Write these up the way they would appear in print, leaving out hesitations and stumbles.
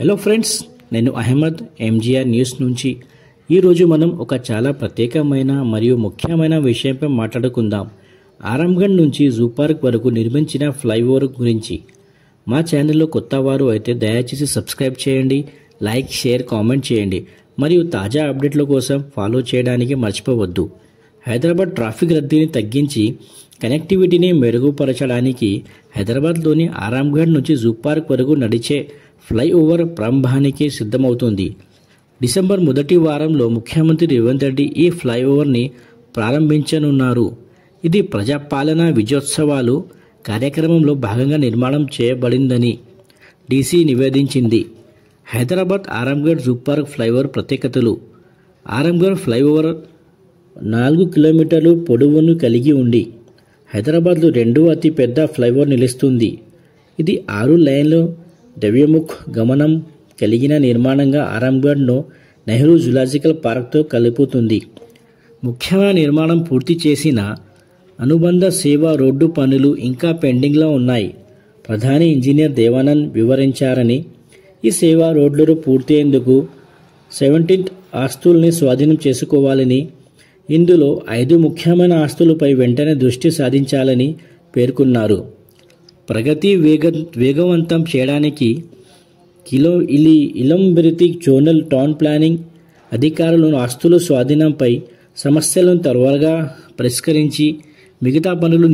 Hello friends, నేను Ahmed MGR news నుంచి. ఈరోజు మనం ఒక చాలా ప్రత్యేకమైన మరియు ముఖ్యమైన విషయంపై మాట్లాడుకుందాం. ఆరాంగఢ్ నుంచి జూ పార్క్ వరకు నిర్మించిన ఫ్లైఓవర్ గురించి. మా ఛానల్లో కొత్త వారు అయితే దయచేసి సబ్స్క్రైబ్ చేయండి, లైక్, షేర్, కామెంట్ చేయండి మరియు తాజా అప్డేట్ల కోసం ఫాలో చేయడానికి మర్చిపోవద్దు. హైదరాబాద్ ట్రాఫిక్ రద్దీని తగ్గించి కనెక్టివిటీని మెరుగుపరచడానికి హైదరాబాద్లోని ఆరాంగఢ్ నుంచి జూ పార్క్ వరకు నడిచే ఫ్లైఓవర్ ప్రారంభానికి సిద్ధమవుతుంది. డిసెంబర్ మొదటి వారంలో ముఖ్యమంత్రి రేవంత్ రెడ్డి ఈ ఫ్లైఓవర్ని ప్రారంభించనున్నారు. ఇది ప్రజాపాలన విజయోత్సవాలు కార్యక్రమంలో భాగంగా నిర్మాణం చేయబడిందని డీసీ నివేదించింది. Hyderabad Aramghar zoo park flyover ప్రత్యేకతలు. ఆరాంగఢ్ ఫ్లైఓవర్ 4 కిలోమీటర్లు పొడవును కలిగి ఉండి హైదరాబాద్లో రెండవ అతి పెద్ద ఫ్లైఓవర్ నిలుస్తుంది. ఇది 6 లైన్లు ద్రవ్యముఖ్ గమనం కలిగిన నిర్మాణంగా ఆరాంగఢ్ను నెహ్రూ జూలాజికల్ పార్క్తో కలుపుతుంది. ముఖ్యమైన నిర్మాణం పూర్తి చేసిన అనుబంధ సేవా రోడ్డు పనులు ఇంకా పెండింగ్లో ఉన్నాయి. ప్రధాని ఇంజనీర్ దేవానంద్ వివరించారని, ఈ సేవా రోడ్లు పూర్తయ్యేందుకు 17th ఆస్తుల్ని స్వాధీనం చేసుకోవాలని, ఇందులో 5 ముఖ్యమైన ఆస్తులపై వెంటనే దృష్టి సాధించాలని పేర్కొన్నారు. ప్రగతి వేగవంతం చేయడానికి ఇలంబిరితి జోనల్ టౌన్ ప్లానింగ్ అధికారులను ఆస్తుల స్వాధీనంపై సమస్యలను త్వరగా పరిష్కరించి మిగతా పనులు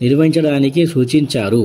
నిర్వహించడానికి సూచించారు.